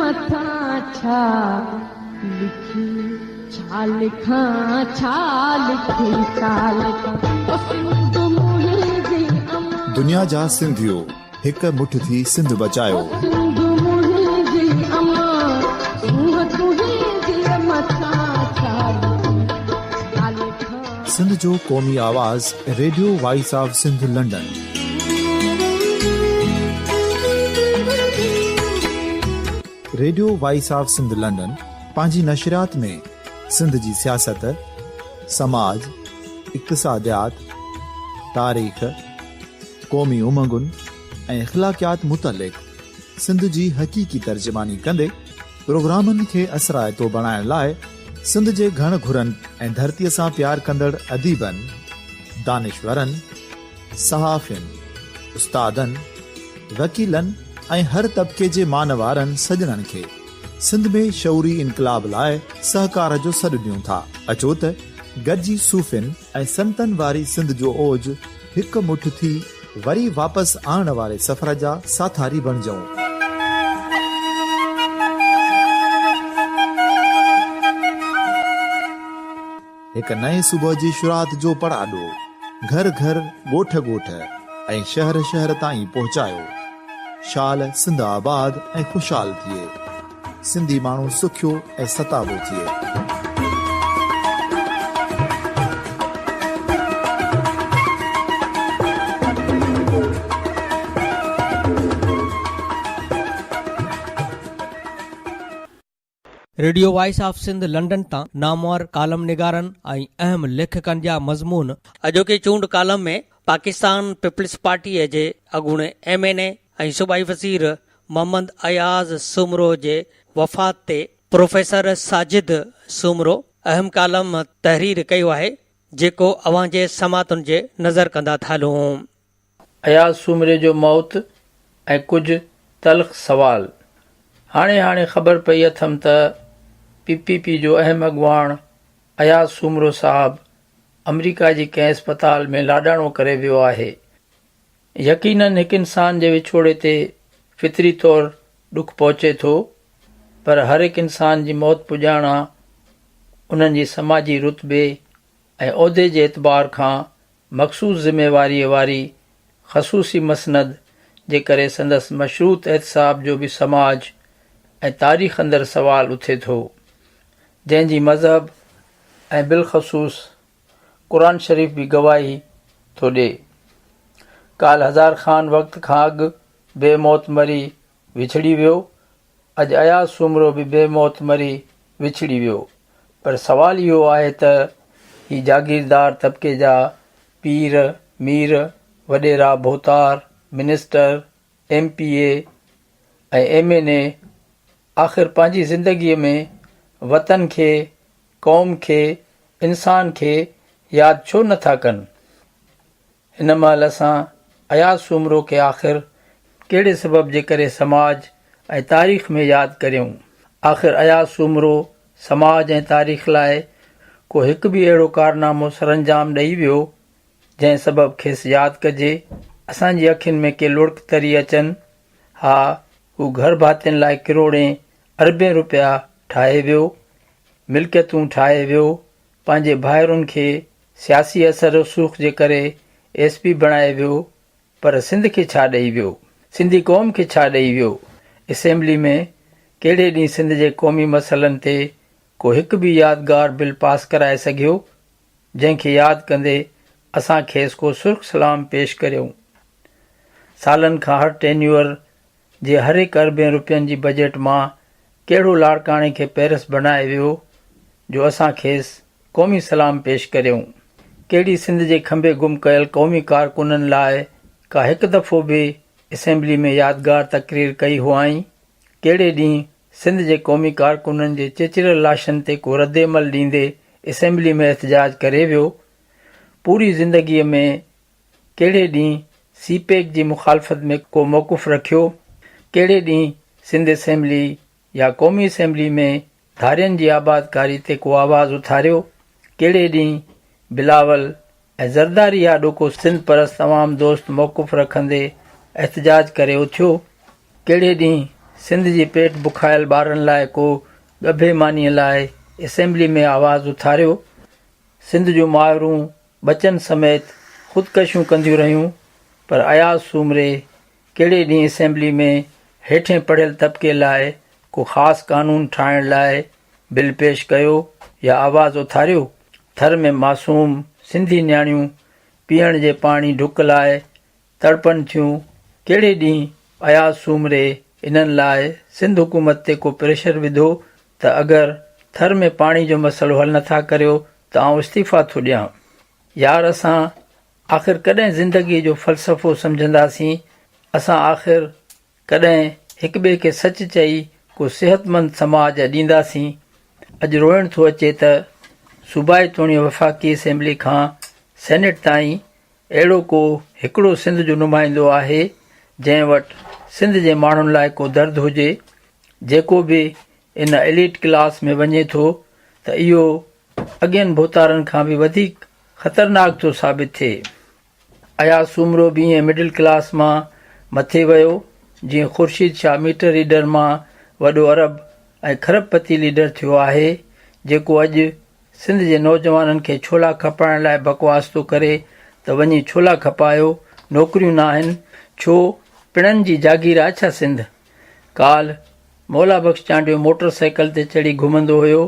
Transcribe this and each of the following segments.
मथां छा लिखी छा लिखां छा लिखी छा लिखां ओ सिंध मुंहिंजी अमां दुनिया जा सिंधियो हिक मुठ थी सिंध बचायो सिंध मुंहिंजी अमां सूंह तुंहिंजी मथां छा लिखां सिंध जो क़ौमी आवाज़ radio voice of Sindh London. Radio voice of Sindh London पंहिंजी नशरियात में सिंध जी सियासत, समाज, इक़्तिसादियात, तारीख़, क़ौमी उमंगुनि ऐं अख़लाक़ियात मुतलिक़ सिंध जी हक़ीक़ी तर्जुमानी कंदे प्रोग्रामनि खे असराइतो बणाइण लाइ सिंध जे घण घुरनि ऐं धरतीअ सां प्यार कंदड़ अदीबनि, दानिशवरनि, सहाफ़ियुनि, उस्तादनि, वकीलनि ऐं हर तबिके जे मानवारनि सजणनि खे सिंध में शऊरी इनकलाब लाइ सहकार जो सॾु ॾियूं था। अचो त गॾिजी सूफ़ियुनि ऐं संतनि वारी सिंध जो ओज हिकु मुठ थी वरी वापसि आणण वारे सफ़र जा साथारी बणिजऊं। हिकु नए सुबुह जी शुरूआत जो पड़ाॾो घर घर, ॻोठ ॻोठ ऐं शहर शहर ताईं पहुचायो। शाल सिंध आबाद ऐं खुशहाल थिए, सिंधी माण्हू सुखियो ऐं सताबो थिए। Radio voice of Sindh London तां नामवर कालम निगारनि ऐं अहम लेखकनि जा मज़मून। अॼोके चूंड कालम में पाकिस्तान पीपल्स पार्टीअ जे अॻूणे MNA ऐं सूबाई वज़ीर मोहम्मद अयाज़ सुमरो जे वफ़ात ते प्रोफेसर साजिद सुमरो अहम कालम तहरीर कयो आहे, जेको अवां जे समातुनि जे नज़र कंदा था हलूं। अयाज़ सुमरे जो मौत ऐं कुझु तल्ख़ सवाल। हाणे ख़बर पई अथमि त PPP जो अहम अॻुवाण अयाज़ सुमरो साहब अमरीका जी कंहिं अस्पताल में लाॾाणो करे वियो आहे। यकीनन हिकु इंसान जे विछोड़े ते फितरी तौरु ॾुख पहुचे थो, पर हर हिकु इंसान जी मौत पुॼाइणा उन्हनि जी समाजी रुतबे ऐं उहिदे जे एतबार खां मख़सूस ज़िम्मेवारीअ वारी ख़सूसी मसनद जे करे संदसि मशरूत एहतसाब जो बि समाज ऐं तारीख़ अंदरि सवाल उथे थो, जंहिंजी मज़हब ऐं बिलख़सूस क़ुरान शरीफ़ बि गवाही थो ॾिए। काल हज़ार ख़ान वक़्त खां अॻु बेमौत मरी विछड़ी वियो, अॼु अयाज़ सुमरो बि बेमौत मरी विछड़ी वियो। पर सवाल इहो आहे त ही जागीरदार तबिके जा पीर, मीर, वॾेरा, बोहतार, मिनिस्टर, MPA ऐं MNA आख़िर पंहिंजी ज़िंदगीअ में वतन खे, क़ौम खे, इंसान खे यादि छो नथा कनि। हिन महिल असां अयाज़ सुमरो खे आख़िर कहिड़े सबब जे करे समाज ऐं तारीख़ में यादि करियूं। आख़िर अयाज़ सुमरो समाज ऐं तारीख़ लाइ को हिकु बि अहिड़ो कारनामो सरअंजाम ॾेई वियो जंहिं सबब खेसि यादि कजे। असांजी अखियुनि में के लुड़क तरी अचनि। हा, हू घर भातियुनि लाइ किरोड़े अरबे रुपया ठाहे वियो, मिल्कियतूं ठाहे वियो, पंहिंजे भाइरुनि खे सियासी असर रसूख़ जे करे SP बणाए वियो, पर सिंध खे छा ॾेई वियो? सिंधी क़ौम खे छा ॾेई वियो? असेंबली में कहिड़े ॾींहुं सिंध जे क़ौमी मसइलनि ते को हिकु बि यादगार बिल पास कराए सघियो, जंहिंखे यादि कंदे असां खेसि को सुर्ख़ सलाम पेश करियूं। सालनि खां हर टेन्यूअर जे हर हिकु अरबे रुपयनि जी बजट मां कहिड़ो लाड़काणे खे पेरिस बणाए वियो जो असां खेसि क़ौमी सलाम पेश करियूं। कहिड़ी सिंध जे खंभे गुम कयल क़ौमी कारकुननि लाइ का हिकु दफ़ो बि असेंबली में यादगार तक़रीर कई हुआईं? कहिड़े ॾींहुं सिंध जे क़ौमी कारकुननि जे चिचिरल लाशनि ते को रद्देमल ॾींदे असेंबली में एहतजाज करे वियो? पूरी ज़िंदगीअ में कहिड़े ॾींहुं CPEC जी मुखालफ़त में को मौक़ुफ़ रखियो? कहिड़े ॾींहुं सिंध असेंबली या क़ौमी असेंबली में धारियुनि जी आबादकारी ते को आवाज़ उथारियो? कहिड़े ॾींहुं बिलावल ऐं ज़रदारी आॾो को सिंध परस्त तमामु दोस्त मौक़ुफ़ रखंदे एहतजाज करे उथियो? कहिड़े ॾींहुं सिंध जी पेट बुखायल ॿारनि लाइ को ॻभे मानीअ लाइ असेंबली में आवाज़ उथारियो। सिंध जूं माइरूं बचनि समेत ख़ुदकशियूं कंदियूं रहियूं, पर अयाज़ सूमरे कहिड़े ॾींहुं असेंबली में हेठें पढ़ियल तबिके लाइ को ख़ासि कानून ठाहिण लाइ बिल पेश कयो या आवाज़ उथारियो। थर में मासूम सिंधी नियाणियूं पीअण जे पाणी ढुक लाइ तड़पनि थियूं। कहिड़े ॾींहुं अयाज़ सूमरे इन्हनि लाइ सिंध हुकूमत ते को प्रेशर विधो त अगरि थर में पाणी जो मसइलो हल नथा करियो त आउं इस्तीफ़ा थो ॾियां। यार, असां आख़िर कॾहिं ज़िंदगीअ जो फ़लसफ़ो सम्झंदासीं? असां आख़िर कॾहिं हिक ॿिए खे सच चई को सिहतमंद समाज ॾींदासीं? अॼु रोइण थो अचे त सूबाई तोड़ीअ वफ़ाक़ी असेंबली खां सेनेट ताईं अहिड़ो को हिकिड़ो सिंध जो नुमाइंदो आहे जंहिं वटि सिंध जे माण्हुनि लाइ को दर्द हुजे। जेको बि इन एलीट क्लास में वञे थो त इहो अॻियनि भोतारनि खां बि वधीक ख़तरनाक थो साबित थिए। अयाज़ सूमरो बि ईअं मिडिल क्लास मां मथे वियो जीअं ख़ुर्शीद शाह मीटर रीडर मां वॾो अरब ऐं खरबपति लीडर थियो आहे, जेको अॼु सिंध जे नौजवाननि खे छोला खपाइण लाइ बकवास थो करे त वञी छोला खपायो, नौकरियूं न आहिनि, छो पिणनि जी जागीर आहे छा सिंध? काल मौला बख़्श चांडियो मोटर साइकिल ते चढ़ी घुमंदो हुयो,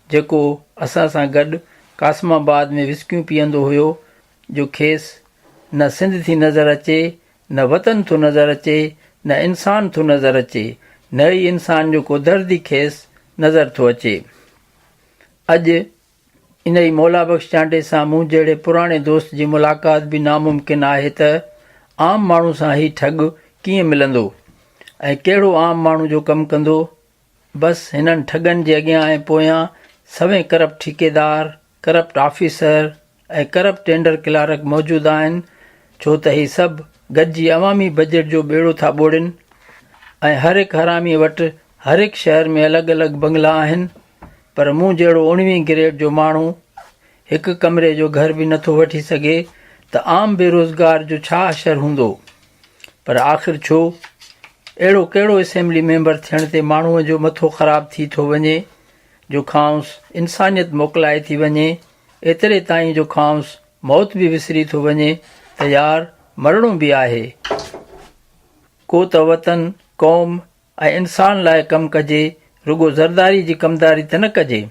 जेको असां सां गॾु कासमाबाद में विस्कियूं पीअंदो हुयो, जो खेसि न सिंध थी नज़र अचे, न वतन थो नज़र अचे, न इंसान थो नज़र अचे, न ई इंसान जो को दर्द ई खेसि नज़र थो अचे। अॼु इन ई मौला बख़्श चांडे सां मूं जहिड़े पुराणे दोस्त जी मुलाक़ात बि नामुमकिन आहे त आम माण्हू सां ई ठग कीअं मिलंदो ऐं कहिड़ो आम माण्हू जो कमु कंदो। बसि हिननि ठगनि जे अॻियां ऐं पोयां सवें करप्ट ठेकेदार, करप्ट ऑफिसर ऐं करप्ट टेंडर क्लार्क मौजूदु आहिनि, छो त ही सभु गॾिजी अवामी बजट जो ॿेड़ो था ॿोड़िन। ऐं हर हिकु हरामीअ वटि हर हिकु शहर में अलॻि अलॻि बंगला आहिनि, पर मूं जहिड़ो 19वीं ग्रेड जो माण्हू हिकु कमरे जो घर बि नथो वठी सघे त आम बेरोज़गार जो छा असरु हूंदो। पर आख़िर छो अहिड़ो कहिड़ो असेंबली मेंबर थियण ते माण्हूअ जो मथो ख़राबु थी थो वञे जो खांउसि इंसानियत मोकिलाए थी वञे, एतिरे ताईं जो खांउसि मौत बि विसरी थो वञे त यार मरणो बि आहे। को त वतन, क़ौम ऐं इंसान लाइ कमु कजे, रुगो ज़रदारी जी कमदारी त न कजे।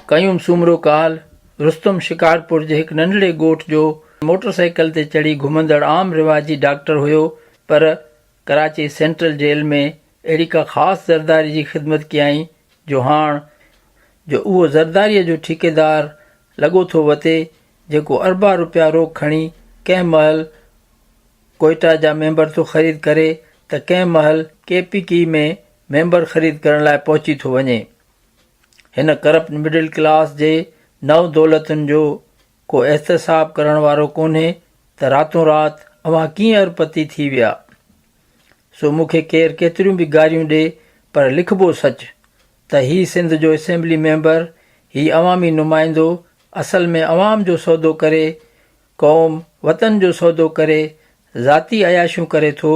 कयूम सूमरो काल रुस्तम शिकारपुर जे हिकु नंढड़े ॻोठ जो मोटर साइकिल ते चढ़ी घुमंदड़ आम रिवाजी डॉक्टर हुयो, पर कराची सेंट्रल जेल में अहिड़ी का ख़ासि ज़रदारी जी ख़िदमत कयई जो हाण जो उहो ज़रदारीअ जो ठेकेदार लॻो थो वते, जेको अरबा रुपया रोक खणी कंहिं महिल कोयटा जा मेंबर थो ख़रीद करे त कंहिं महिल KPK में मेंबर ख़रीद करण लाइ पहुची थो वञे। हिन करप्ट मिडिल क्लास जे नव दौलतुनि जो को एहतसाब करण वारो कोन्हे त रातों राति अवां कीअं अरबपति थी विया। सो मूंखे केरु केतिरियूं बि गारियूं ॾे, पर लिखबो सच त ही सिंध जो असेंबली मेंबर, ही अवामी नुमाइंदो असल में अवाम जो सौदो करे, क़ौम वतन जो सौदो करे, ज़ाती अयाशियूं करे थो,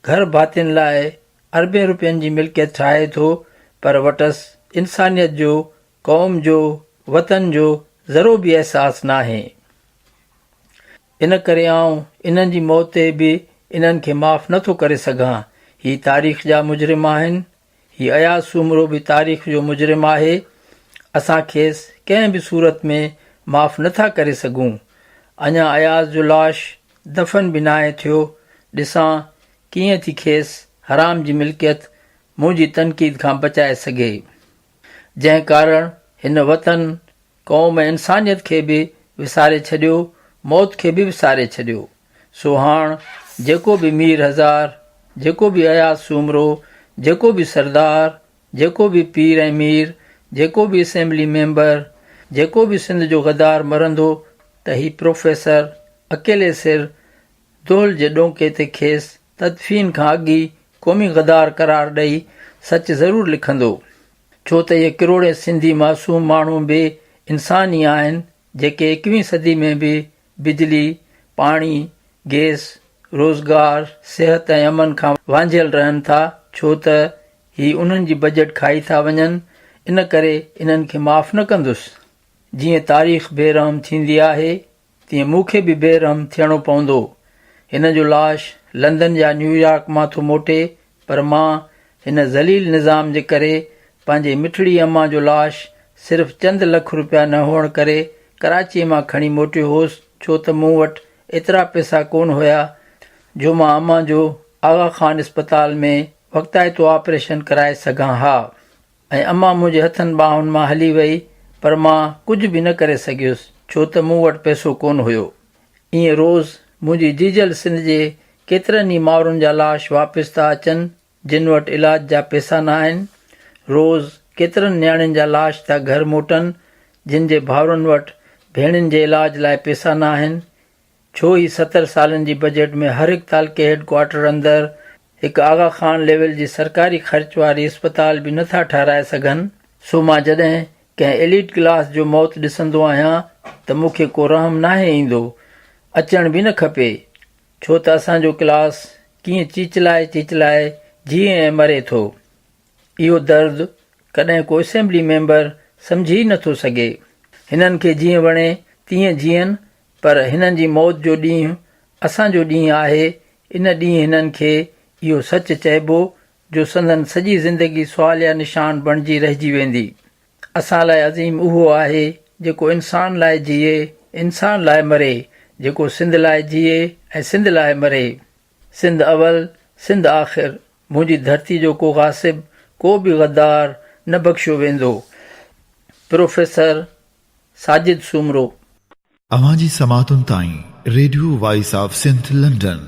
घर भातियुनि लाइ अरबें रुपयनि जी मिल्कियत ठाहे थो, पर वटसि इंसानियत जो, क़ौम जो, वतन जो ज़रो बि अहसासु नाहे। इन करे आउं इन्हनि जी मौत ते बि इन्हनि खे माफ़ नथो करे सघां। ही तारीख़ जा मुजरिम आहिनि, ही अयाज़ सूमरो बि तारीख़ जो मुजरिम आहे। असां खेसि कंहिं बि सूरत में माफ़ नथा करे सघूं। अञा अयाज़ जो लाश दफ़न बि नाहे थियो, ॾिसां कीअं थी खेसि हराम जी मिल्कियत मुंहिंजी तनक़ीद खां बचाए सघे, जंहिं कारण हिन वतन, क़ौम ऐं इंसानियत खे बि विसारे छॾियो, मौत खे बि विसारे छॾियो। सो हाण जेको बि मीर हज़ार, जेको बि अयाज़ सूमरो, जेको बि सरदार, जेको बि पीर ऐं मीर, जेको बि असेंबली मेंबर, जेको बि सिंध जो गद्दार मरंदो त ही प्रोफेसर अकेले सिर दोल जे ॾोंके ते खेसि तदफ़ीन खां अॻु ई क़ौमी गद्दार करार ॾेई सच ज़रूरु लिखंदो, छो त इहे किरोड़े सिंधी मासूम माण्हू बि इंसान ई आहिनि, जेके 21वीं सदी में बि बिजली, पाणी, गैस, रोज़गार, सिहत ऐं अमन खां वांझियल रहनि था, छो त ही उन्हनि जी बजट खाई था वञनि, इन करे इन्हनि खे माफ़ न कंदुसि। जीअं तारीख़ बेरहम थींदी आहे तीअं मूंखे बि बेरहम थियणो पवंदो। हिन जो लाश लंदन या न्यूयॉर्क मां थो मोटे, पर मां हिन ज़लील निज़ाम जे करे पंहिंजे मिठड़ी अम्मा जो लाश सिर्फ़ चंद लख रुपया न हुअण करे कराचीअ मां खणी मोटियो होसि, छो त मूं वटि एतिरा पैसा कोन हुया जो मां अम्मा जो आगा खान इस्पताल में वक़्ताइतो ऑपरेशन कराए सघां हा। ऐं अम्मा मुंहिंजे हथनि ॿाहुनि मां हली वई, पर मां कुझु बि न करे सघियुसि छो त मूं वटि पैसो कोन हुयो। ईअं रोज़ मुंहिंजी जीजल सिंध जे केतिरनि ई माउरुनि जा लाश वापसि था अचनि जिन वटि इलाज जा पैसा न आहिनि। रोज़ केतिरनि न्याणियुनि जा लाश था घर मोटनि जिन जे भाउरनि वटि भेणुनि जे इलाज लाइ पैसा न आहिनि। छो ई 70 सालनि जी बजट में हर हिकु तालके हेडक्वार्टर अंदरि हिकु आगा खान लेवल जी सरकारी ख़र्च वारी अस्पताल बि नथा ठाराए सघनि। सो मां जॾहिं कंहिं एलिट क्लास जो मौत ॾिसंदो आहियां त मूंखे को रहम नाहे ईंदो, अचण बि न खपे, छो त असांजो क्लास कीअं चिचलाए चिचलाए जीए ऐं मरे थो। इहो दर्द कॾहिं को असेंबली मेंबर सम्झी नथो सघे। हिननि खे जीअं वणे तीअं जीअनि, पर हिननि जी मौत जो ॾींहुं असांजो ॾींहुं आहे। इन ॾींहुं हिननि खे इहो सच चइबो जो संदन सॼी ज़िंदगी सुवाल या निशान बणिजी रहिजी वेंदी। असां लाइ अज़ीम उहो आहे जेको इंसान लाइ जीए, इंसान लाइ मरे, जेको सिंध लाइ जीए ऐं सिंध लाइ मरे। सिंध अवल, सिंध आख़िर। मुंहिंजी धरती जो को गासिब, को बि गद्दार न बख़्शियो वेंदो। प्रोफेसर साजिद सूमरो। अवां जी समातुनि ताईं radio voice of Sindh London